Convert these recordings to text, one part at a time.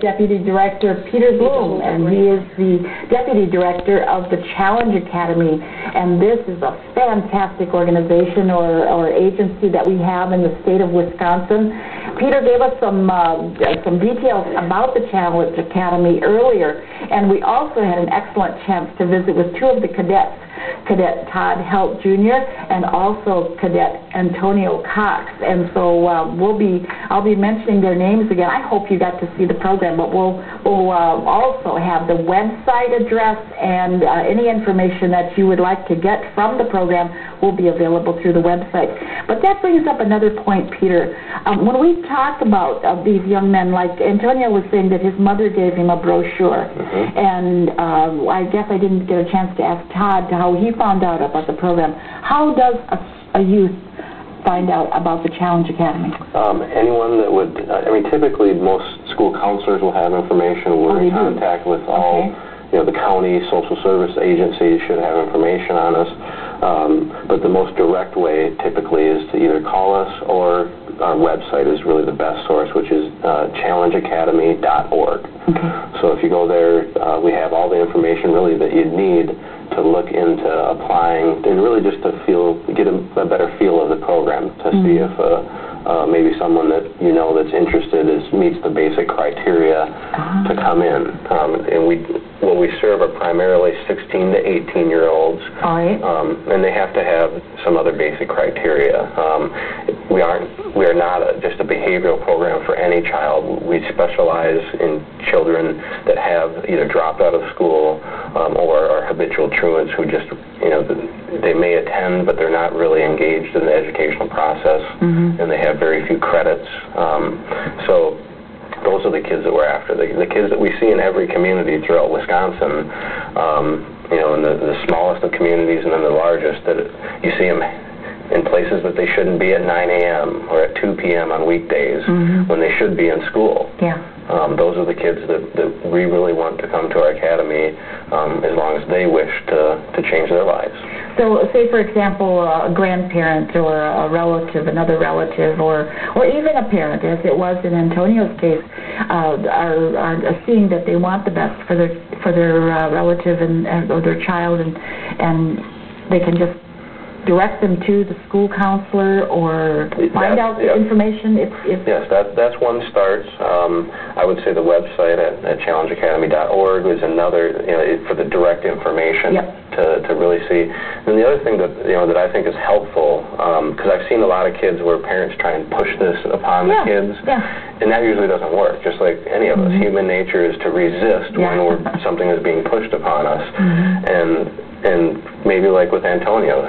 Deputy Director Peter Bloom, and he is the Deputy Director of the Challenge Academy, and this is a fantastic organization or agency that we have in the state of Wisconsin. Peter gave us some details about the Challenge Academy earlier, and we also had an excellent chance to visit with two of the cadets, Cadet Todd Helt Jr. and also Cadet Antonio Cox. And so I'll be mentioning their names again. I hope you got to see the program, but we'll also have the website address, and any information that you would like to get from the program will be available through the website. But that brings up another point, Peter. When we talk about these young men, like Antonio was saying that his mother gave him a brochure, and I guess I didn't get a chance to ask Todd how he found out about the program. How does a youth find out about the Challenge Academy? Anyone that would, typically most school counselors will have information. We're in contact with all, the county social service agencies should have information on us. But the most direct way typically is to either call us, or our website is really the best source, which is challengeacademy.org. So if you go there, we have all the information really that you need to look into applying, and really just to get a better feel of the program, to see if maybe someone that that's interested meets the basic criteria to come in. And what we serve are primarily 16 to 18-year-olds, and they have to have some other basic criteria. We are not just a behavioral program for any child. We specialize in children that have either dropped out of school or are habitual truants who just, they may attend, but they're not really engaged in the educational process, and they have very few credits. So those are the kids that we're after, the kids that we see in every community throughout Wisconsin, in the smallest of communities and then the largest, that you see them in places that they shouldn't be at 9 a.m. or at 2 p.m. on weekdays when they should be in school. Those are the kids that we really want to come to our academy as long as they wish to change their lives. So say, for example, a grandparent or a relative, another relative, or even a parent, as it was in Antonio's case, are seeing that they want the best for their relative or their child, and they can just direct them to the school counselor or find out the information? Yes, that's one start. I would say the website at challengeacademy.org is another, for the direct information to really see. And the other thing that that I think is helpful, because I've seen a lot of kids where parents try and push this upon the kids, and that usually doesn't work. Just like any of us, human nature is to resist when something is being pushed upon us, and maybe like with Antonio,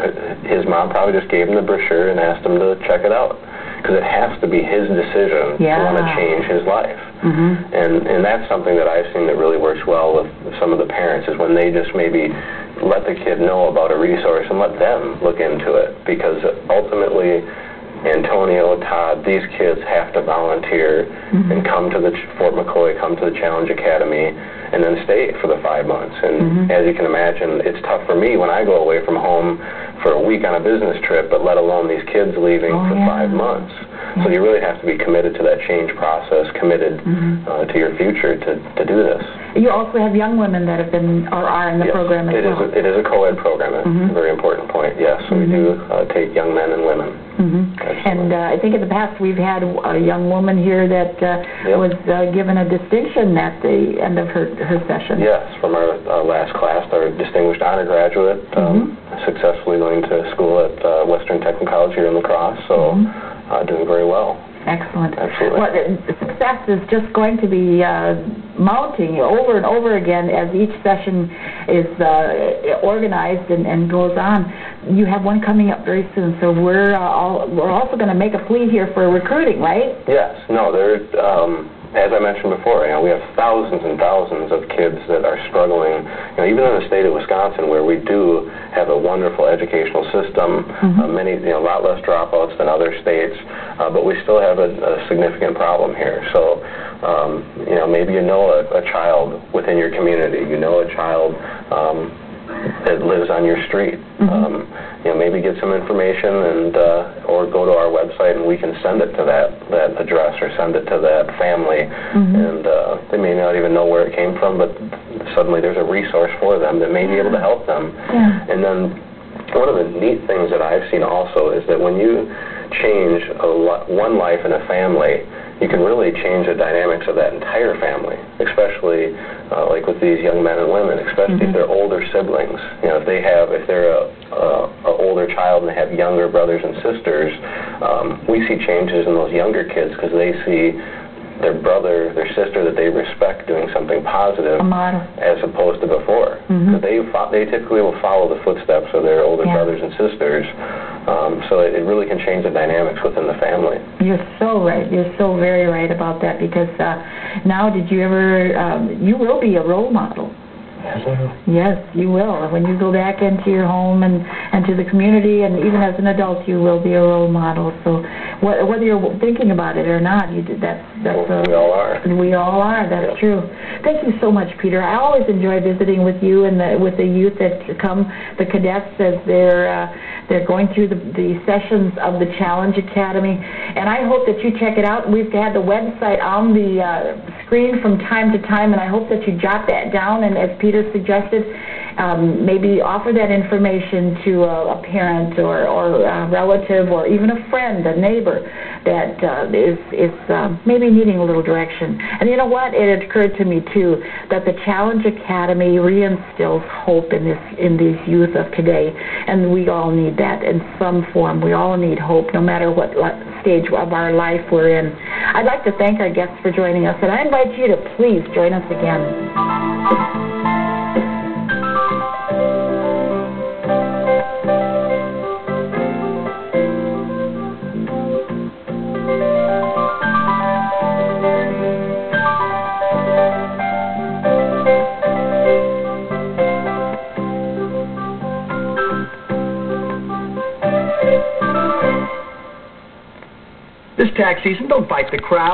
his mom probably just gave him the brochure and asked him to check it out, because it has to be his decision to want to change his life. And that's something that I've seen that really works well with some of the parents, is when they just maybe let the kid know about a resource and let them look into it, because ultimately Antonio, Todd, these kids have to volunteer and come to Fort McCoy, come to the Challenge Academy, and then stay for the 5 months. And as you can imagine, it's tough for me when I go away from home for a week on a business trip, but let alone these kids leaving for 5 months. So you really have to be committed to that change process, committed to your future to do this. You also have young women that have been or are in the program as well. It is a co-ed program. That's a very important point. Yes, so we do take young men and women. And I think in the past we've had a young woman here that was given a distinction at the end of her session. Yes, from our last class, our distinguished honor graduate, successfully going to school at Western Technical College here in La Crosse, so doing very well. Excellent. Absolutely. Well, success is just going to be mounting over and over again as each session is organized and goes on. You have one coming up very soon, so we're also going to make a plea here for recruiting, right? Yes. No, as I mentioned before, we have thousands and thousands of kids that are struggling, even in the state of Wisconsin, where we do have a wonderful educational system, a lot less dropouts than other states, but we still have a significant problem here. So, maybe a child within your community, a child that lives on your street. You know, maybe get some information and or go to our website and we can send it to that address or send it to that family. And they may not even know where it came from, but suddenly there's a resource for them that may be able to help them. And then one of the neat things that I've seen also is that when you change one life in a family, you can really change the dynamics of that entire family, especially like with these young men and women, especially if they're older siblings. You know, if they're a older child and they have younger brothers and sisters, we see changes in those younger kids because they see their brother, their sister that they respect doing something positive as opposed to before. Because they typically will follow the footsteps of their older brothers and sisters. So it really can change the dynamics within the family. You're so right. You're so very right about that because now did you ever, you will be a role model. Yes, you will. When you go back into your home and to the community, and even as an adult, you will be a role model. So whether you're thinking about it or not, we all are. We all are. That's true. Thank you so much, Peter. I always enjoy visiting with you and with the youth that come, the cadets, as they're going through the sessions of the Challenge Academy. And I hope that you check it out. We've had the website on the screen from time to time, and I hope that you jot that down. And as Peter suggested, maybe offer that information to a parent or a relative or even a friend, a neighbor that is maybe needing a little direction. And you know what? It occurred to me too that the Challenge Academy reinstills hope in these youth of today, and we all need that in some form. We all need hope, no matter what stage of our life we're in. I'd like to thank our guests for joining us, and I invite you to please join us again. This tax season, don't fight the crowd.